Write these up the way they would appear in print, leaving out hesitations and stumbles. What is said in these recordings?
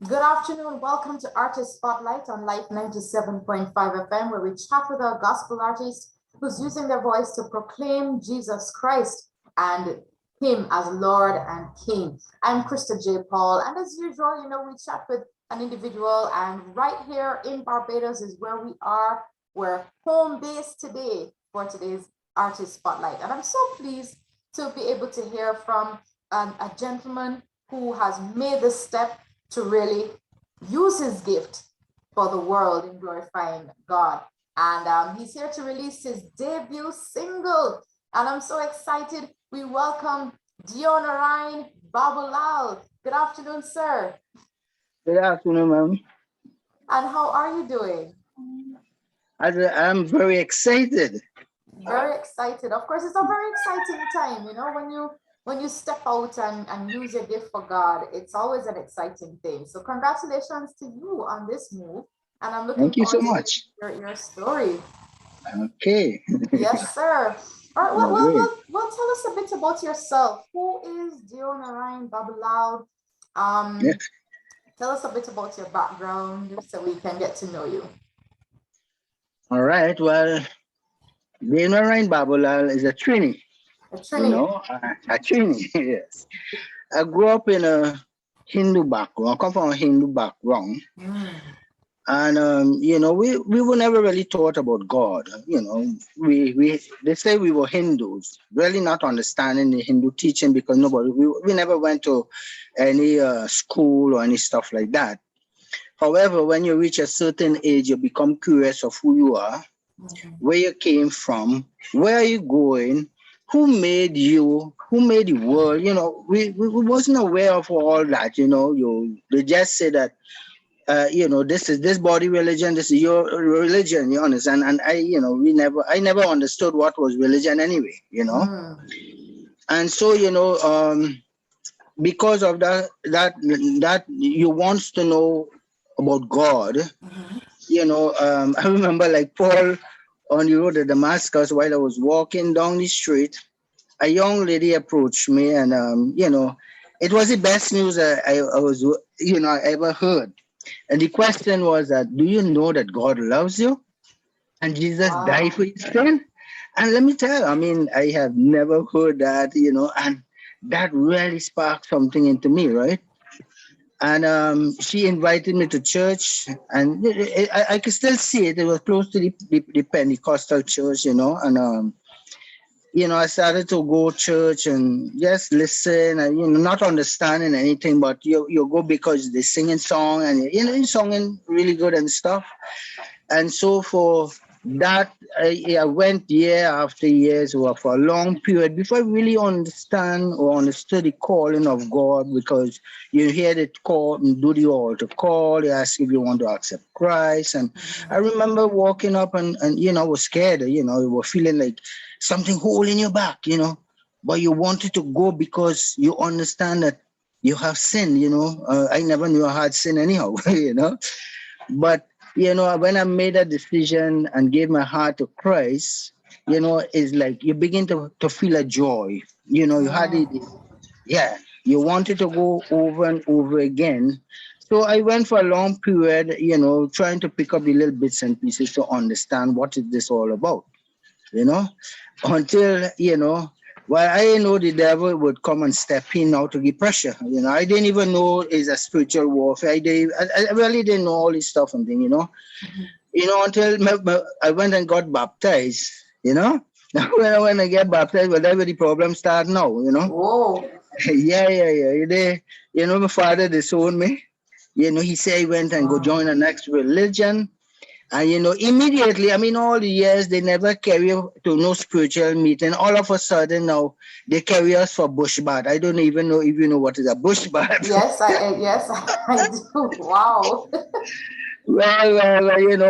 Good afternoon. Welcome to Artist Spotlight on Life 97.5 FM, where we chat with a gospel artist who's using their voice to proclaim Jesus Christ and Him as Lord and King. I'm Krista J. Paul, and as usual, we chat with an individual, and right here in Barbados is where we are. We're home base today for today's Artist Spotlight, and I'm so pleased to be able to hear from a gentleman who has made the step to really use his gift for the world in glorifying God. And he's here to release his debut single. And I'm so excited. We welcome Deonarine Baboolal. Good afternoon, sir. Good afternoon, ma'am. And how are you doing? I'm very excited. Very excited. Of course, it's a very exciting time, when you step out and use your gift for God, it's always an exciting thing. So congratulations to you on this move. And I'm looking Thank you so forward much. to hear your story. Okay. Yes, sir. All right, Great. well, tell us a bit about yourself. Who is Deonarine Baboolal? Yeah. Tell us a bit about your background so we can get to know you. All right. Well, Deonarine Baboolal is a Trini. A Trinity. A Trini. Yes. I grew up in a Hindu background. I come from a Hindu background. And we were never really taught about God. We they say we were Hindus, really not understanding the Hindu teaching because we never went to any school or any stuff like that. However, when you reach a certain age, you become curious of who you are, where you came from, where are you going, who made you, who made the world. We wasn't aware of all that. They just say that this is this body religion, this is your religion, you understand? And I never understood what was religion anyway. And so, because of that you want to know about God, I remember like Paul on the road to Damascus, while I was walking down the street, a young lady approached me, and it was the best news I ever heard. And the question was that, do you know that God loves you and Jesus died for your sin? And let me tell you, I mean, I have never heard that, and that really sparked something into me, right? And she invited me to church, and I could still see it. It was close to the Pentecostal church, and I started to go church and just listen and, not understanding anything, but you go because they singing song and, you're singing really good and stuff. And so for that, I went year after year, or for a long period before I really understand or understood the calling of God, because you hear the call and do the altar call, they ask if you want to accept Christ. And I remember walking up and I was scared, you were feeling like something holding you back, but you wanted to go because you understand that you have sin, I never knew I had sin anyhow, But when I made a decision and gave my heart to Christ, it's like you begin to feel a joy. You had it, yeah, you wanted to go over and over again. So I went for a long period, trying to pick up the little bits and pieces to understand what is this all about, until, well, I didn't know the devil would come and step in now to give pressure. I didn't even know it's a spiritual warfare. I really didn't know all this stuff and thing, until I went and got baptized, when I get baptized, well, that's where the problem start now, Whoa. Yeah. My father disowned me. He said he went and go join the next religion. And immediately, I mean, all the years they never carry you to no spiritual meeting. All of a sudden now they carry us for bush bath. I don't even know if you know what is a bush bath. Yes, I do. Wow. Well,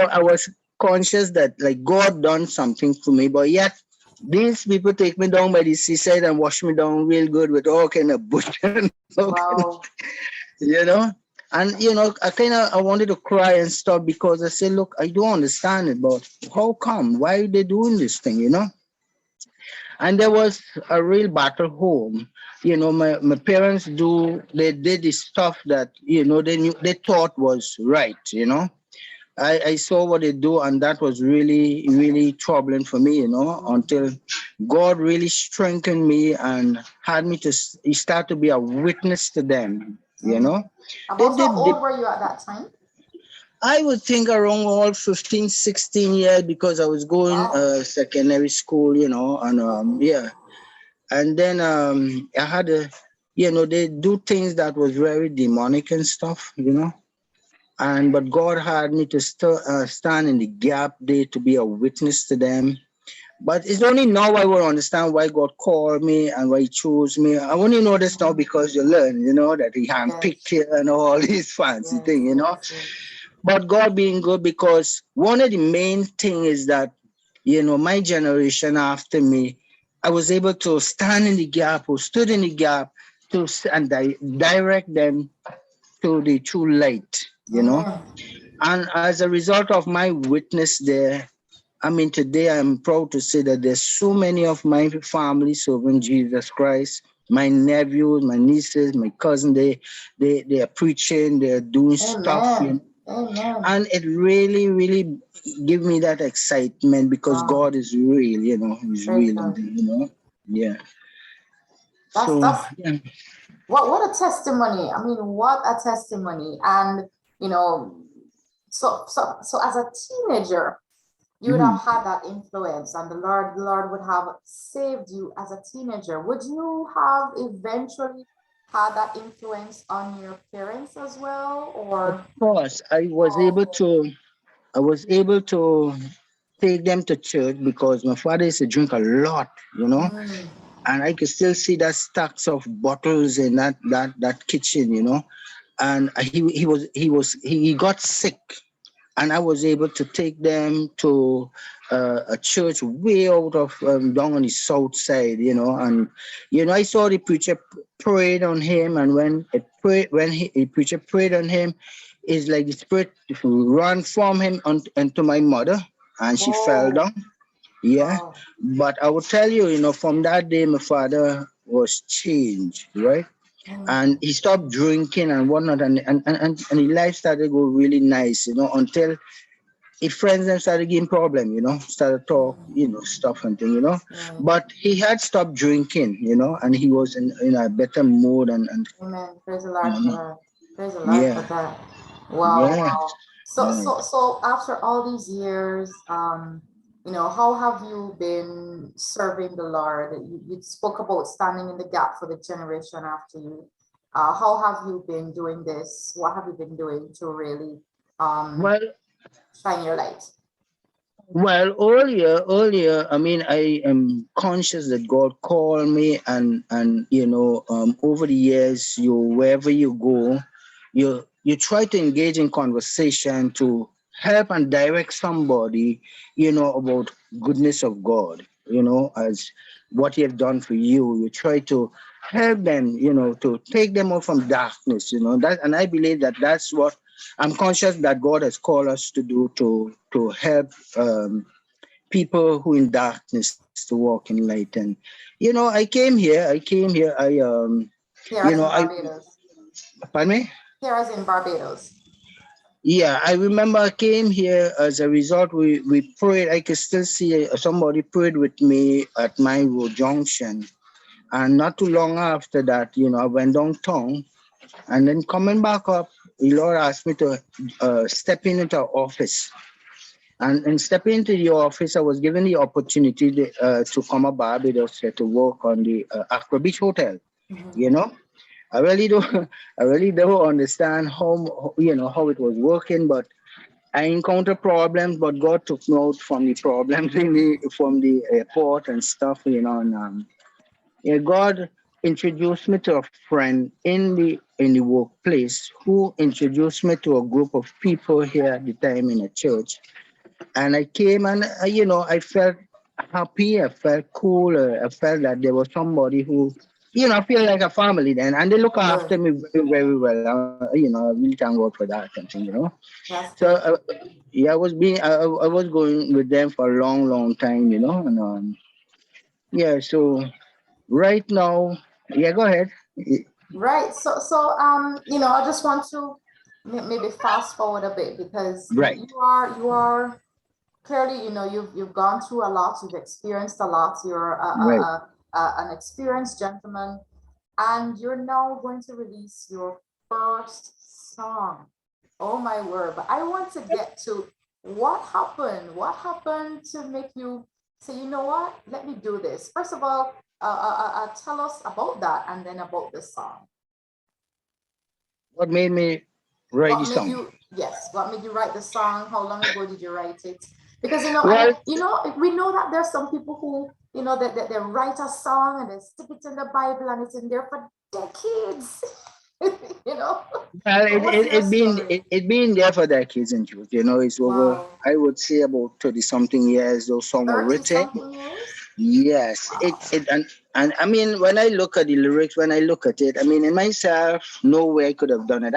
I was conscious that like God done something for me, but yet these people take me down by the seaside and wash me down real good with all kind of bush and all kind of, Wow. you know. And I wanted to cry and stop because I said, look, I don't understand it, but how come? Why are they doing this thing, And there was a real battle home. my parents they did the stuff that, they thought was right. I saw what they do, and that was really, really troubling for me, until God really strengthened me and had me to start to be a witness to them. They About did, how old were you at that time? I would think around all 15, 16 years, because I was going Wow. secondary school, and Okay. yeah. And then I had they do things that was very demonic and stuff. But God had me to stand in the gap there to be a witness to them. But it's only now I will understand why God called me and why He chose me. I only know this now because you learn, that He handpicked Yes. you and all these fancy Yes. things. Yes. Yes. But God being good, because one of the main thing is that, my generation after me, I was able to stand in the gap or stood in the gap and direct them to the true light. Amen. And as a result of my witness there, I mean, today I'm proud to say that there's so many of my family serving Jesus Christ. My nephews, my nieces, my cousin, they are preaching, they're doing stuff, Amen. Amen. and it really, really give me that excitement, because Wow. God is real, He's Praise real, and God. yeah. That's So that's yeah. what a testimony. I mean, what a testimony. And you know, so as a teenager, you would have Mhm. had that influence, and the Lord would have saved you as a teenager. Would you have eventually had that influence on your parents as well, Of or? course, Oh, I was able to take them to church, because my father used to drink a lot. mm, And I could still see that stacks of bottles in that kitchen. And he got sick, and I was able to take them to a church way out of down on the south side. And I saw the preacher prayed on him, and when the preacher prayed on him, it's like the spirit ran from him onto my mother, and she fell oh, down. Yeah, wow. but I will tell you, from that day, my father was changed, right? Mm, And he stopped drinking and whatnot, and his life started to go really nice, until his friends then started getting problem, started talk, mm, stuff and thing. right. But he had stopped drinking, and he was in a better mood and Amen. Praise the Lord for um, that. Praise the Lord for yeah, that. Wow, yeah. wow. So, Right. so, so after all these years, how have you been serving the Lord? You spoke about standing in the gap for the generation after you. How have you been doing this? What have you been doing to really um Well, shine your light? earlier, I mean, I am conscious that God called me, and over the years, wherever you go, you try to engage in conversation to help and direct somebody, about goodness of God, as what He has done for you. You try to help them, to take them out from darkness. And I believe that that's what I'm conscious that God has called us to do, to help people who in darkness to walk in light. And I came here. Here as in I Barbados. pardon me. Here as in Barbados. Yeah, I remember I came here as a result. We prayed. I could still see somebody prayed with me at my road junction. And not too long after that, I went downtown, and then coming back up, the Lord asked me to step into our office. And in stepping into the office, I was given the opportunity to come to Barbados to work on the Accra Beach Hotel. Mhm. You know, I really don't, I really don't understand how it was working, but I encountered problems. But God took me out from the problems from the airport and stuff. And yeah, God introduced me to a friend in the workplace who introduced me to a group of people here at the time in a church. And I came, and I felt happy. I felt cool. I felt that there was somebody who, I feel like a family then, and they look Good. after me very, very well. I really thank God for that and thing. That's So good. yeah, I was going with them for a long, long time. And yeah. So right now. Yeah, go ahead. Right. You know, I just want to maybe fast forward a bit because Right, you are clearly, you know, you've gone through a lot, you've experienced a lot, you're right. an experienced gentleman, and you're now going to release your first song. Oh my word. But I want to get to what happened. What happened to make you say, you know what, let me do this? First of all, tell us about that and then about the song. What made me write the What made song? you, yes, what made you write the song? How long ago did you write it? Because, you know, Well, we know that there's some people who, you know, that they write a song and they stick it in the Bible and it's in there for decades. You know, well, but what's your story? it been there for decades and truth. You know, it's over. Wow. I would say about 30 something years. Those songs were 30 written. something years? Yes, Wow. and I mean, when I look at the lyrics, when I look at it, I mean, in myself, no way I could have done it.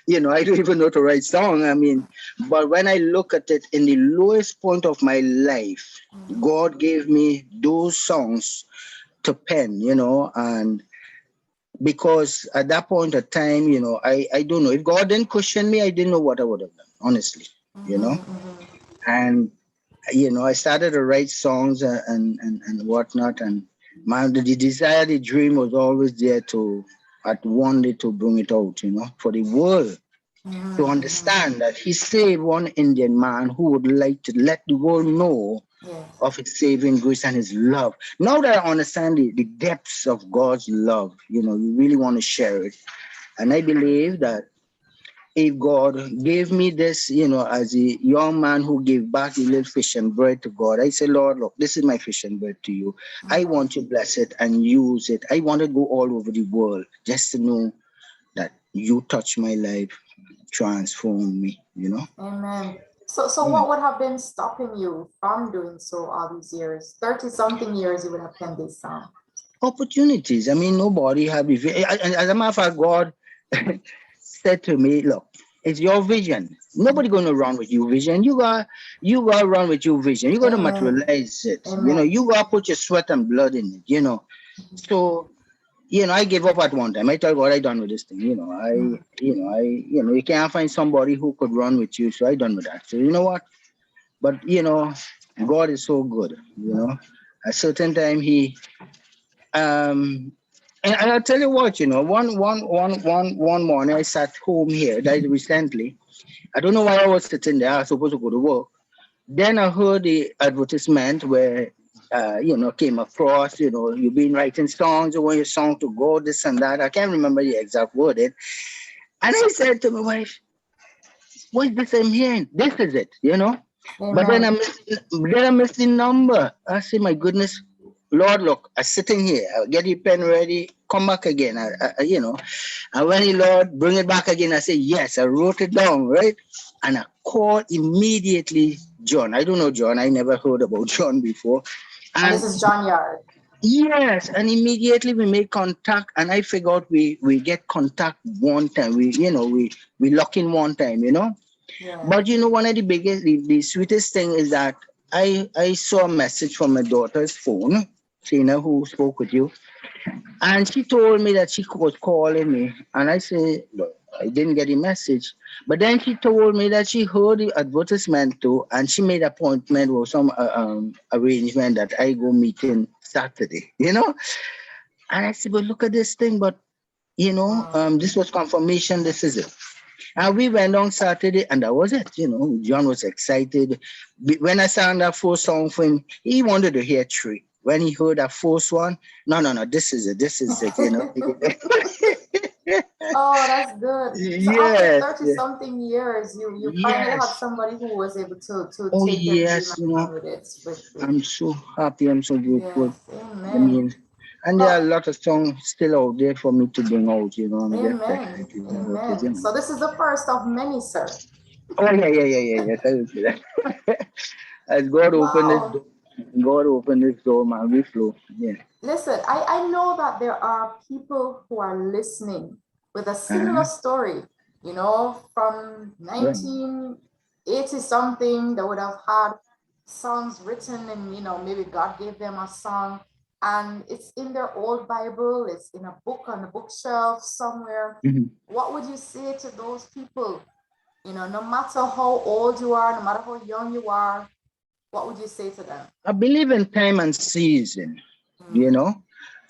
You know, I don't even know to write song. I mean, but when I look at it in the lowest point of my life, Mhm. God gave me those songs to pen, you know, and because at that point of time, you know, I don't know if God didn't cushion me, I didn't know what I would have done, honestly, you know, Mhm, mhm. and you know, I started to write songs and whatnot, and the desire, the dream was always there to at one day to bring it out, you know, for the world to Mhm, mhm. understand that He saved one Indian man who would like to let the world know Yes. of His saving grace and His love. Now that I understand the depths of God's love, you know, you really want to share it, and I believe that if God gave me this, you know, as a young man who gave back the little fish and bread to God, I say, Lord, look, this is my fish and bread to you. I Mhm. want to bless it and use it. I want to go all over the world just to know that you touch my life, transform me, you know? Amen. So Yeah. what would have been stopping you from doing so all these years? 30 something years you would have penned this song. Opportunities. I mean, nobody have, as a matter of fact, God said to me, look, it's your vision. Nobody Mhm. gonna run with your vision. You gotta run with your vision. You gotta Amen. materialize it. You know, Amen. you gotta put your sweat and blood in it, you know. So, you know, I gave up at one time. I tell God I done with this thing, you know. Mhm. You can't find somebody who could run with you, so I done with that. So you know what? But you know, God is so good, you know. At certain time um and I'll tell you what, you know, one morning I sat home here that recently. I don't know why I was sitting there. I was supposed to go to work. Then I heard the advertisement where, you know, came across, you know, you've been writing songs, you want your song to go, this and that. I can't remember the exact wording. And I said to my wife, what's this I'm hearing? This is it, you know? But Amen. then I missed the number. I say, my goodness, Lord, look, I'm sitting here. I'll get your pen ready, come back again, you know. And when the Lord bring it back again, I say, yes, I wrote it down, right? And I called immediately John. I don't know John. I never heard about John before. And this And is John Yard. yes, and immediately we make contact. And I figured we get contact one time. We lock in one time, you know. Yeah. But you know, one of the biggest, the sweetest thing is that I saw a message from my daughter's phone, Tina, who spoke with you, and she told me that she was calling me, and I said, look, I didn't get a message. But then she told me that she heard the advertisement too, and she made appointment with some arrangement that I go meeting Saturday, you know. And I said, but look at this thing, but you know, Wow. this was confirmation. This is it. And we went on Saturday, and that was it. You know, John was excited. When I sang that first song for him, he wanted to hear three. When he heard that first one, no, no, no, this is it. This is it. You know. Oh, that's good. So after Yes. 30 something years, you finally had Yes. somebody who was able to Oh, take your dream yes. and You run know, with it with I'm so happy. I'm so grateful. yes, I amen. mean, and there are a But lot of songs still out there for me to bring out. You know, I'm just amen. excited about it. Amen. You know. So this is the first of many, sir. Oh yeah, yeah, yeah, yeah. Yes, I will say that. As God opened this Wow. door, God opened this door, man, we flow. Yeah. Listen, I know that there are people who are listening with a similar Uh-huh. story, you know, from Right. 1980 something that would have had songs written and, you know, maybe God gave them a song and it's in their old Bible, it's in a book on the bookshelf somewhere. What would you say to those people? You know, no matter how old you are, no matter how young you are, what would you say to them? I believe in time and season, you know.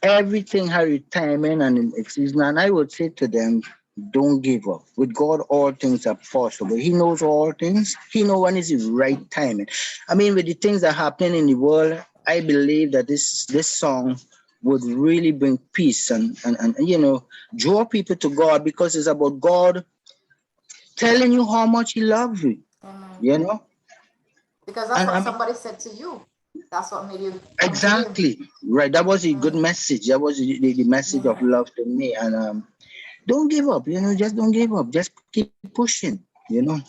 Everything has a timing and a season. And I would say to them, don't give up. With God, all things are possible. He knows all things. He knows when is the right timing. I mean, with the things that happen in the world, I believe that this song would really bring peace and you know, draw people to God, because it's about God telling you how much He loves you. You know? Because that's And what I mean, somebody said to you. That's what made you come to Him. exactly right. That was a good message. That was the message of love to me. And don't give up. You know, just don't give up. Just keep pushing. You know,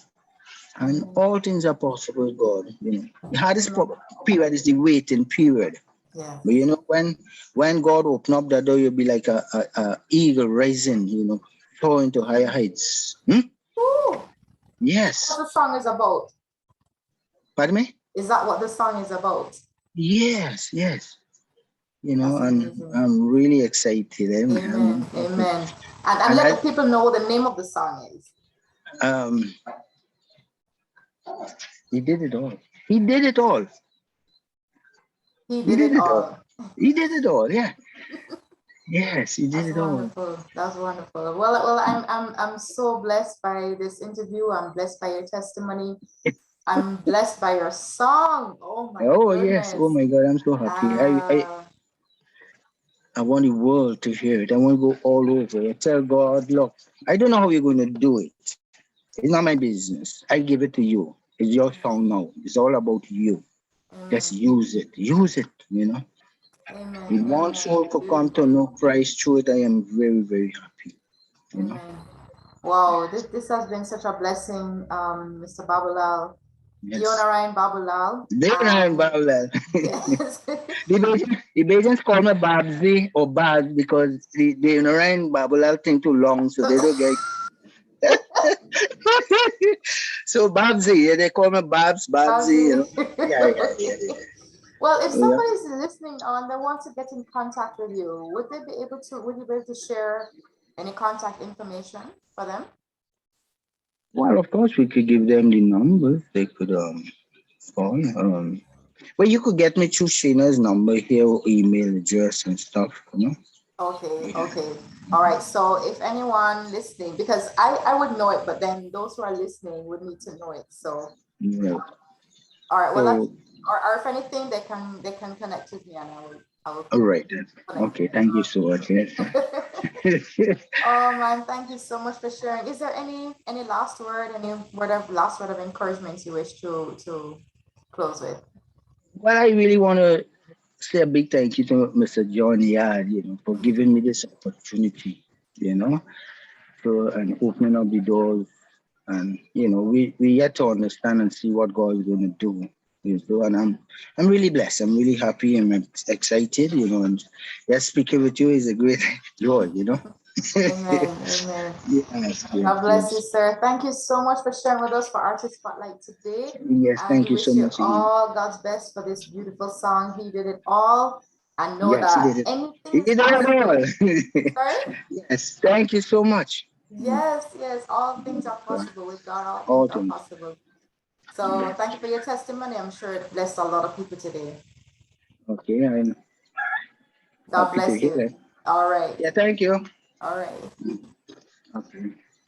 and all things are possible with God. You know, the hardest period is the waiting period. Yeah. But you know, when God open up that door, you'll be like a eagle rising. You know, soaring to higher heights. Ooh. Yes. What the song is about? Pardon me? Is that what the song is about? Yes, yes. You know, That's and amazing. I'm really excited. Amen. Amen. And let the people know what the name of the song is. He did it all. He did it all. He did it all. He did it all. Yeah. Yes, he did That's it all. wonderful. That's wonderful. Well, I'm so blessed by this interview. I'm blessed by your testimony. I'm blessed by your song. Oh my goodness. Yes. Oh my God, I'm so happy. I want the world to hear it. I want to go all over. I tell God, look, I don't know how you're going to do it. It's not my business. I give it to you. It's your song now. It's all about you. Just use it. Use it, you know. Amen. If one soul to come to know Christ through it, I am very, very happy. You know? Amen. Wow, this has been such a blessing, Mr. Baboolal. Yes. Deonarine Baboolal. Deonarine Baboolal. Yes. The Bajans call me Babsy or Bab because the Deonarine Baboolal thing too long, so they don't get. So Babsy, yeah, they call me Babsy, you know. Yeah. Well, if somebody's listening on, they want to get in contact with you, would you be able to share any contact information for them? Well, of course, we could give them the numbers. They could call. Well, you could get me through Shayna's number here, or email address and stuff, you know. Okay. All right. So if anyone listening, because I would know it, but then those who are listening would need to know it. So Right. all right. Well, or if anything, they can connect with me, and I will. All right then. Okay. Thank you so much. Yes. Oh man, thank you so much for sharing. Is there any last word, last word of encouragement you wish to close with? Well, I really want to say a big thank you to Mr. John Yard, you know, for giving me this opportunity, you know, and opening up the doors. And you know, we yet to understand and see what God is going to do. You know, and I'm really blessed. I'm really happy and I'm excited. You know, and just speaking with you is a great joy. You know. Amen. Yes, God bless you, sir. Thank you so much for sharing with us for Artist Spotlight today. Yes, And thank we you so wish you much again. all God's best for this beautiful song. He did it all. And know Yes, he that did it. anything He is did it possible. all. Sorry? Yes, thank you so much. Yes, all things are possible. With God, all All things are things. possible. So thank you for your testimony. I'm sure it blessed a lot of people today. Okay, I'm God happy to bless hear you. it. All right. Yeah, thank you. All right. Okay.